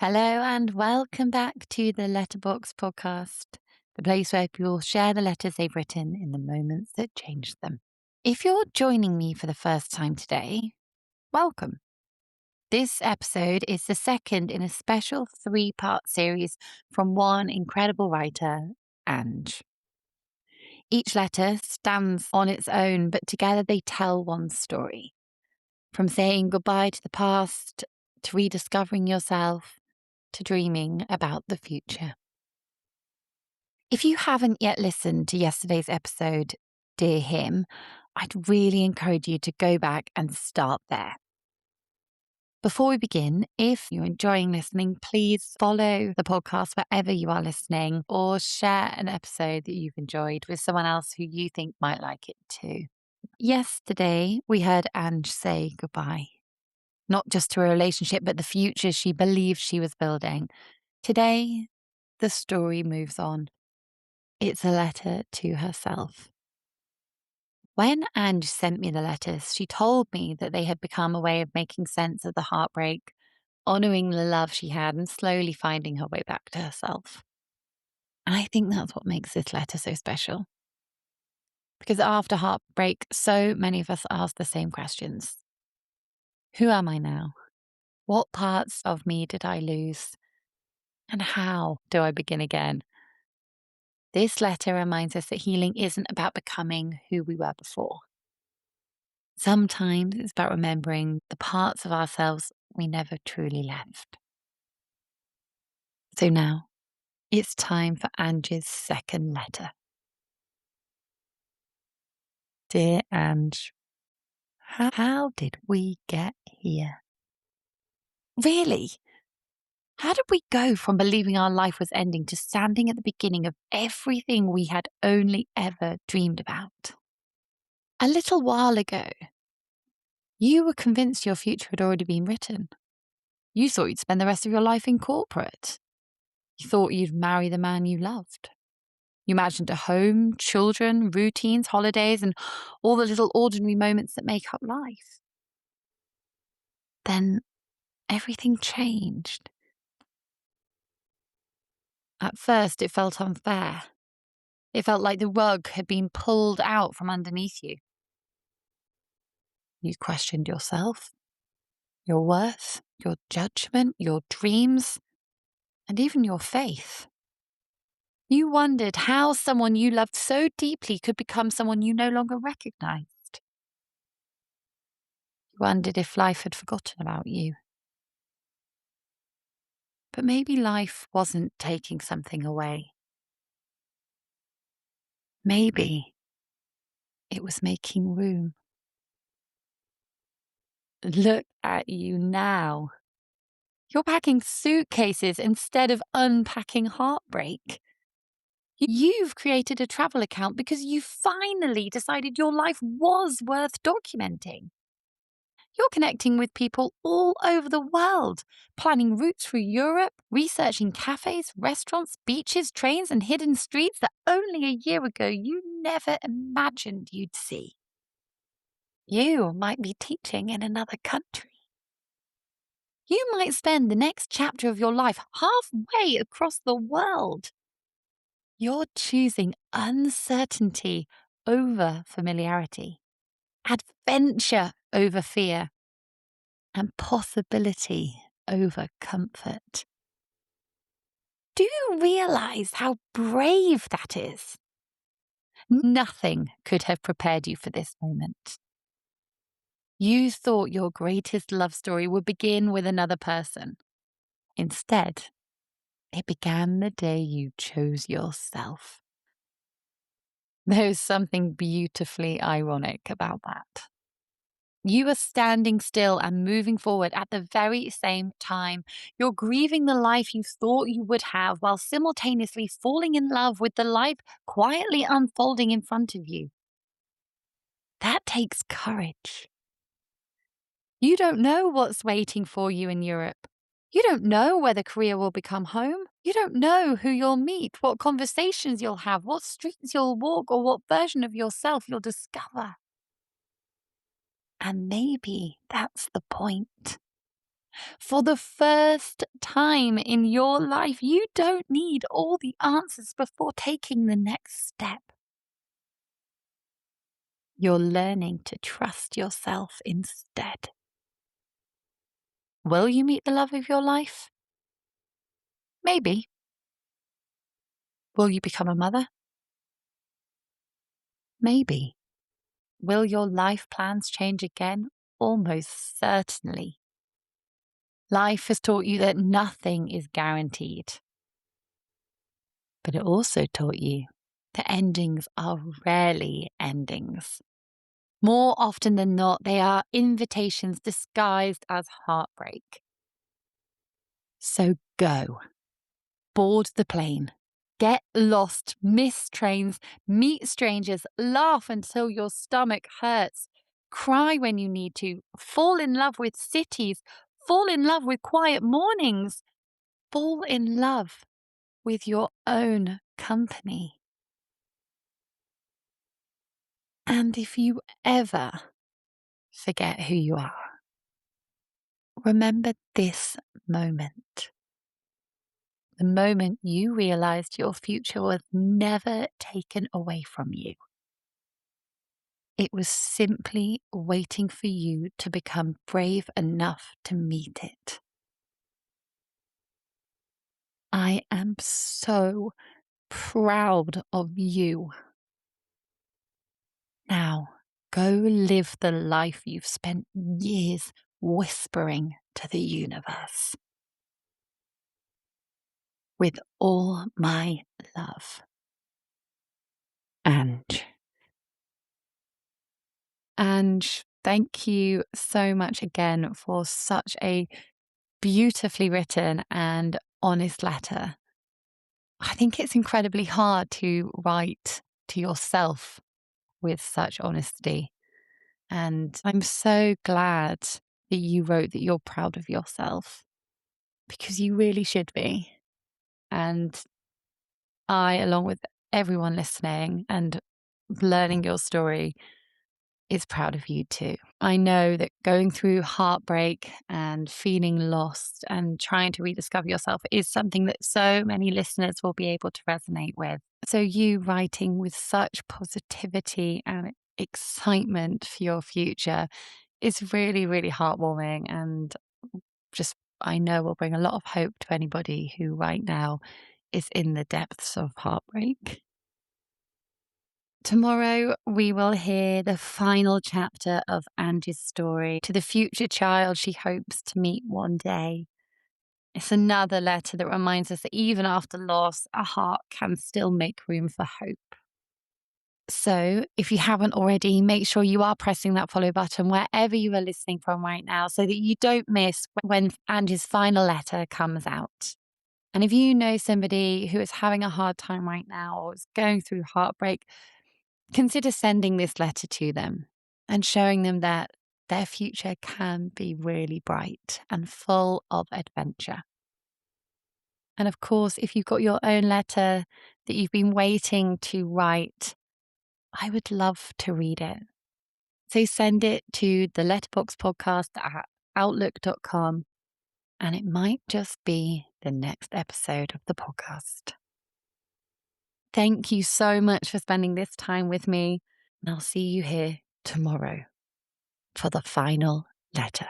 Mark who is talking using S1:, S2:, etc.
S1: Hello and welcome back to the Letterbox Podcast, the place where people share the letters they've written in the moments that changed them. If you're joining me for the first time today, welcome. This episode is the second in a special 3-part series from one incredible writer, Ange. Each letter stands on its own, but together they tell one story. From saying goodbye to the past, to rediscovering yourself, to dreaming about the future. If you haven't yet listened to yesterday's episode, Dear Him, I'd really encourage you to go back and start there. Before we begin, if you're enjoying listening, please follow the podcast wherever you are listening or share an episode that you've enjoyed with someone else who you think might like it too. Yesterday, we heard Ange say goodbye. Not just to a relationship, but the future she believed she was building. Today, the story moves on. It's a letter to herself. When Ange sent me the letters, she told me that they had become a way of making sense of the heartbreak, honouring the love she had, and slowly finding her way back to herself. And I think that's what makes this letter so special. Because after heartbreak, so many of us ask the same questions. Who am I now? What parts of me did I lose? And how do I begin again? This letter reminds us that healing isn't about becoming who we were before. Sometimes it's about remembering the parts of ourselves we never truly left. So now, it's time for Ange's second letter. Dear Ange, how did we get here? Really? How did we go from believing our life was ending to standing at the beginning of everything we had only ever dreamed about? A little while ago, you were convinced your future had already been written. You thought you'd spend the rest of your life in corporate. You thought you'd marry the man you loved. You imagined a home, children, routines, holidays, and all the little ordinary moments that make up life. Then everything changed. At first, it felt unfair. It felt like the rug had been pulled out from underneath you. You questioned yourself, your worth, your judgment, your dreams, and even your faith. You wondered how someone you loved so deeply could become someone you no longer recognized. You wondered if life had forgotten about you. But maybe life wasn't taking something away. Maybe it was making room. Look at you now. You're packing suitcases instead of unpacking heartbreak. You've created a travel account because you finally decided your life was worth documenting. You're connecting with people all over the world, planning routes through Europe, researching cafes, restaurants, beaches, trains, and hidden streets that only a year ago you never imagined you'd see. You might be teaching in another country. You might spend the next chapter of your life halfway across the world. You're choosing uncertainty over familiarity, adventure over fear, and possibility over comfort. Do you realize how brave that is? Nothing could have prepared you for this moment. You thought your greatest love story would begin with another person. Instead, it began the day you chose yourself. There's something beautifully ironic about that. You are standing still and moving forward at the very same time. You're grieving the life you thought you would have while simultaneously falling in love with the life quietly unfolding in front of you. That takes courage. You don't know what's waiting for you in Europe. You don't know whether Korea will become home. You don't know who you'll meet, what conversations you'll have, what streets you'll walk, or what version of yourself you'll discover. And maybe that's the point. For the first time in your life, you don't need all the answers before taking the next step. You're learning to trust yourself instead. Will you meet the love of your life? Maybe. Will you become a mother? Maybe. Will your life plans change again? Almost certainly. Life has taught you that nothing is guaranteed. But it also taught you that endings are rarely endings. More often than not, they are invitations disguised as heartbreak. So go. Board the plane. Get lost, miss trains, meet strangers, laugh until your stomach hurts, cry when you need to, fall in love with cities, fall in love with quiet mornings, fall in love with your own company. And if you ever forget who you are, remember this moment. The moment you realized your future was never taken away from you. It was simply waiting for you to become brave enough to meet it. I am so proud of you. Now, go live the life you've spent years whispering to the universe. With all my love. Ange. Ange, thank you so much again for such a beautifully written and honest letter. I think it's incredibly hard to write to yourself with such honesty. And I'm so glad that you wrote that you're proud of yourself, because you really should be. And I, along with everyone listening and learning your story, is proud of you too. I know that going through heartbreak and feeling lost and trying to rediscover yourself is something that so many listeners will be able to resonate with. So you writing with such positivity and excitement for your future is really, really heartwarming, and just, I know, will bring a lot of hope to anybody who right now is in the depths of heartbreak. Tomorrow, we will hear the final chapter of Angie's story to the future child she hopes to meet one day. It's another letter that reminds us that even after loss, a heart can still make room for hope. So, if you haven't already, make sure you are pressing that follow button wherever you are listening from right now, so that you don't miss when Angie's final letter comes out. And if you know somebody who is having a hard time right now or is going through heartbreak, consider sending this letter to them and showing them that their future can be really bright and full of adventure. And of course, if you've got your own letter that you've been waiting to write, I would love to read it. So send it to the Letterbox Podcast at outlook.com, and it might just be the next episode of the podcast. Thank you so much for spending this time with me, and I'll see you here tomorrow for the final letter.